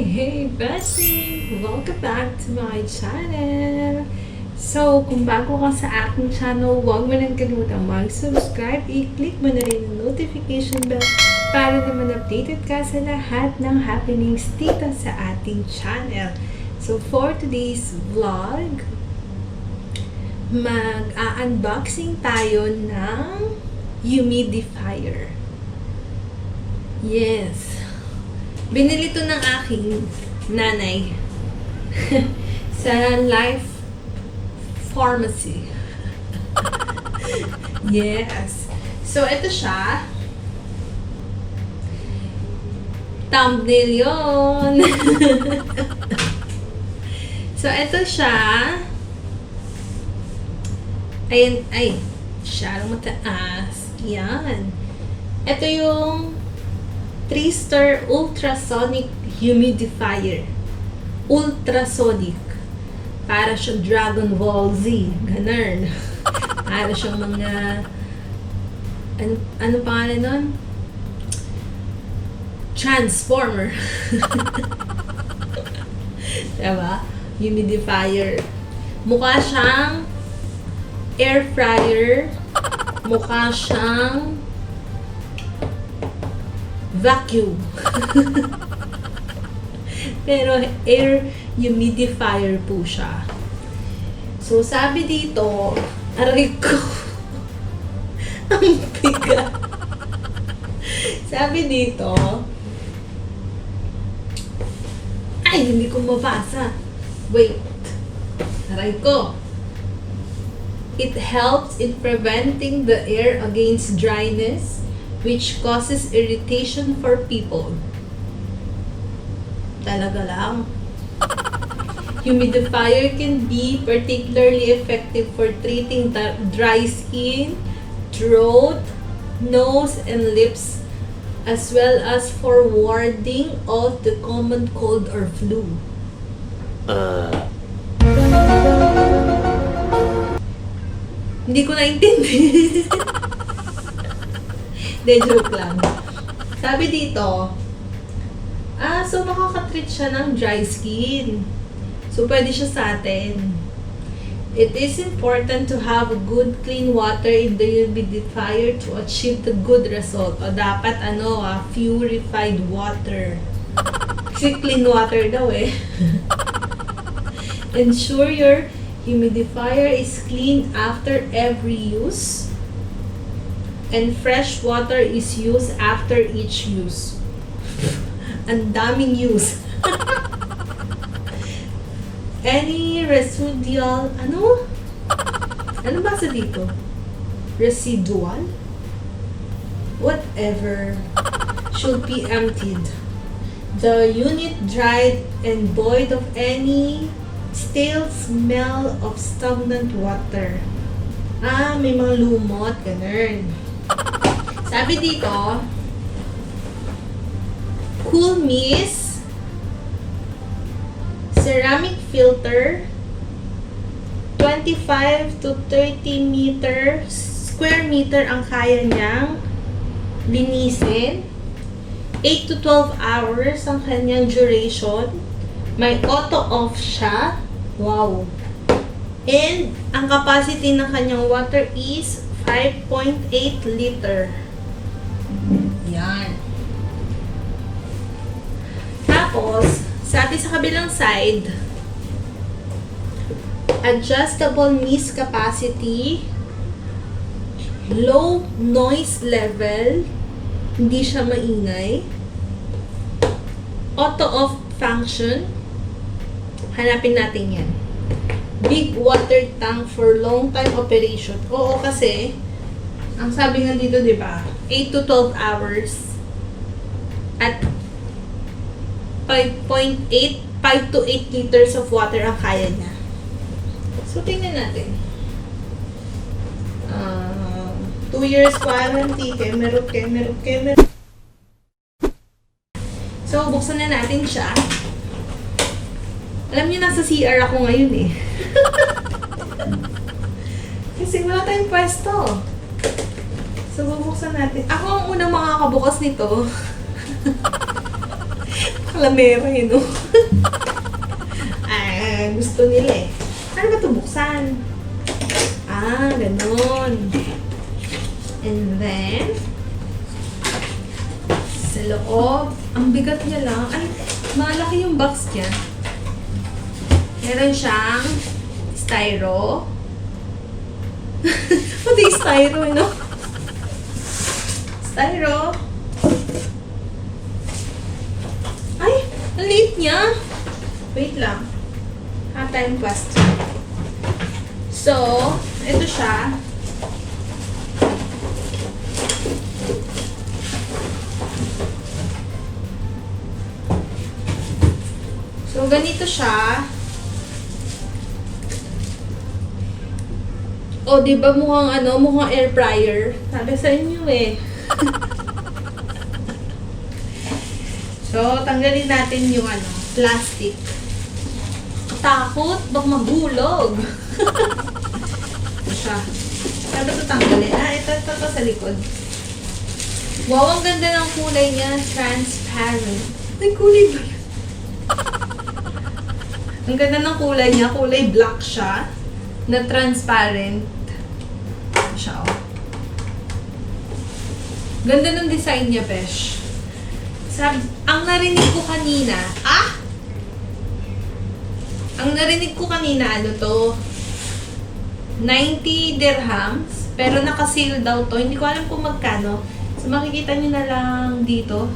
Hey Beshie! Welcome back to my channel! So, kung bago ka sa aking channel, huwag mo nang kalimutan mag-subscribe, i-click mo na rin ang notification bell para naman updated ka sa lahat ng happenings dito sa ating channel. So, for today's vlog, mag-unboxing tayo ng humidifier. Yes! Binili to ng aking nanay sa Life Pharmacy. Yes. So, ito siya. Thumbnail yun. So, ito siya. Ayan, ay, masyadong mataas. Yan. Ito yung Trister Ultrasonic Humidifier. Ultrasonic. Para siyang Dragon Ball Z. Ganun. Para siyang mga... Ano pangalan nun? Transformer. Diba? Humidifier. Mukha siyang air fryer. Mukha siyang vacuum. Pero air humidifier po siya. So, sabi dito, aray ko, ang bigat. Sabi dito, ay, hindi ko mabasa. Wait. Aray ko. It helps in preventing the air against dryness, which causes irritation for people. Talaga lang. Humidifier can be particularly effective for treating dry skin, throat, nose, and lips, as well as for warding off the common cold or flu. Hindi ko naintindihan. De, joke lang. Sabi dito, so makakatreat siya ng dry skin. So, pwede siya sa atin. It is important to have good clean water in the humidifier to achieve the good result. O dapat purified water. Kasi clean water daw eh. Ensure your humidifier is clean after every use. And fresh water is used after each use. Ang daming use. Any residual, ano ba sa dito? Residual? Whatever should be emptied. The unit dried and void of any stale smell of stagnant water. May mga lumot, ganun. Sabi dito, cool mist, ceramic filter, 25 to 30 square meter ang kaya niyang linisin. 8 to 12 hours ang kanyang duration. May auto-off siya. Wow! And ang capacity ng kanyang water is 5.8 liter. Yan. Tapos, sabi sa kabilang side, adjustable mist capacity, low noise level, hindi siya maingay, auto-off function, hanapin natin yan. Big water tank for long time operation. Oo, kasi ang sabi nga dito, di ba? 8 to 12 hours at 5 to 8 liters of water ang kaya niya. So, tingnan natin. 2 years warranty. Kemerut. So, buksan na natin siya. Alam niyo, nasa CR ako ngayon eh. Kasi wala tayong pwesto. So, bubuksan natin. Ako ang unang makakabukas nito. Kalamera yun, no? Gusto nila eh. Ano ba ito buksan? Ganon. And then, sa loob, ang bigat niya lang. Ay, malaki yung box niya. Meron siyang styro. Pati styro, no? Styro. Ay, ang liit niya. Wait lang. Tayong plastic. So, ito siya. So, ganito siya. O, di ba mukhang mukhang air fryer? Sabi sa inyo eh. So, tanggalin natin yung plastic. Takot, baka mahulog. Ito siya. Sabi ito tanggalin. Ito sa likod. Wow, ang ganda ng kulay niya. Transparent. Ay, kulay ba? Ang ganda ng kulay niya. Kulay black siya. Na transparent. Ito siya, oh. Ganda ng design niya, Besh. Ang narinig ko kanina, ang narinig ko kanina, 90 dirhams, pero naka-sale daw to. Hindi ko alam kung magkano. So, makikita nyo na lang dito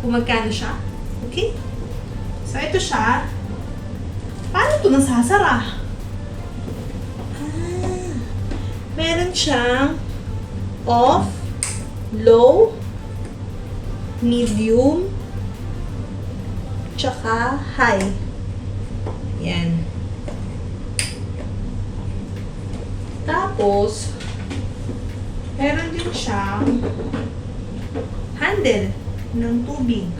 kung magkano siya. Okay? So, ito siya. Paano ito nasasara? Meron siyang off, low, medium, tsaka high. Yan. Tapos, meron din siyang handle ng tubig.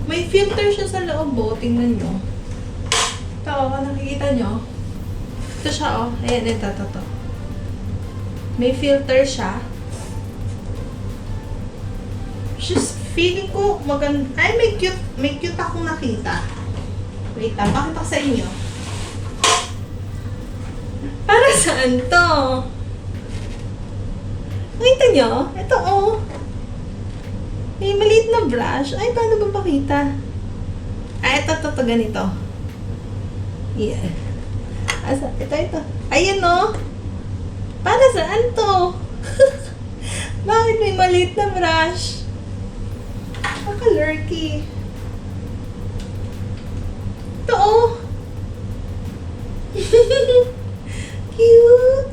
May filter siya sa loob, oh. Tingnan nyo. Ito, nakikita nyo? Ito siya, oh. Ayan, ito. May filter siya. Just feeling ko maganda. Ay, may cute akong nakita. Wait lang, pakita ko sa inyo. Para saan to? Nakita nyo? Ito, oh. May maliit na brush. Ay, paano ba pakita? Ito, ganito. Yeah. Ito. Ayan, oh. Para saan to? Bakit may maliit na brush? Lurky. Ito, oh. Cute.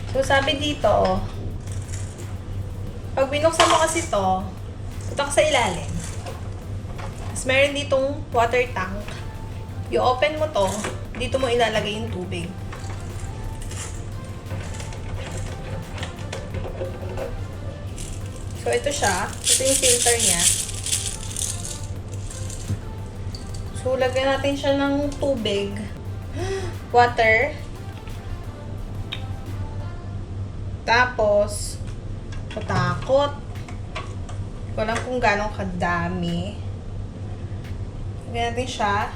So, sabi dito, pag binuksan mo kasi ito ka sa ilalim. Tapos, meron ditong water tank. I-open mo to, dito mo ilalagay yung tubig. So, ito siya. Ito yung filter niya. So, lagyan natin siya ng tubig. Water. Tapos, matakot. Hindi ko alam kung gano'ng kadami. Lagyan natin siya.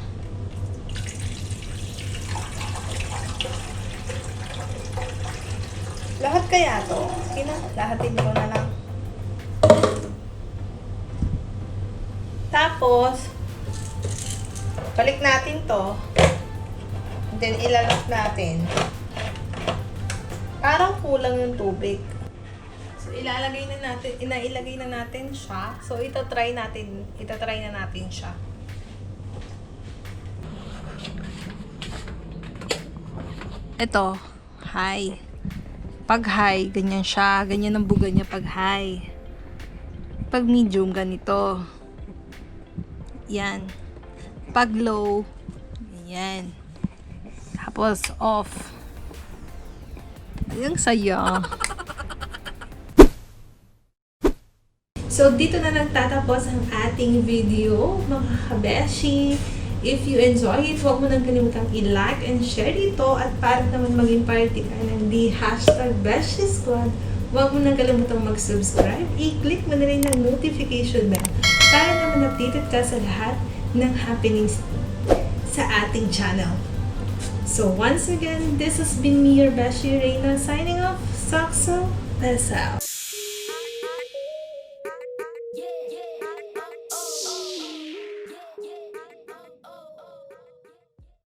Lahat kaya to? Lahatin ko na lang. Tapos, balik natin to. Then, ilalak natin. Parang kulang yung tubig. So, ilalagay na natin siya. So, itatry na natin siya. Ito, high. Pag high, ganyan siya. Ganyan ang buga niya pag high. Pag medium, ganito. Yan. Pag low, yan. Tapos off. Yung saya. So, dito na nagtatapos ang ating video, mga kabeshi. If you enjoy it, huwag mo nang kalimutang i-like and share dito. At para naman maging party ka ng the hashtag BeshieSquad, huwag mo nang kalimutang mag-subscribe. I-click mo na rin ang notification bell para naman updated ka sa lahat ng happenings sa ating channel. So once again, this has been me, your Beshie Rayna, signing off. XOXO, peace out.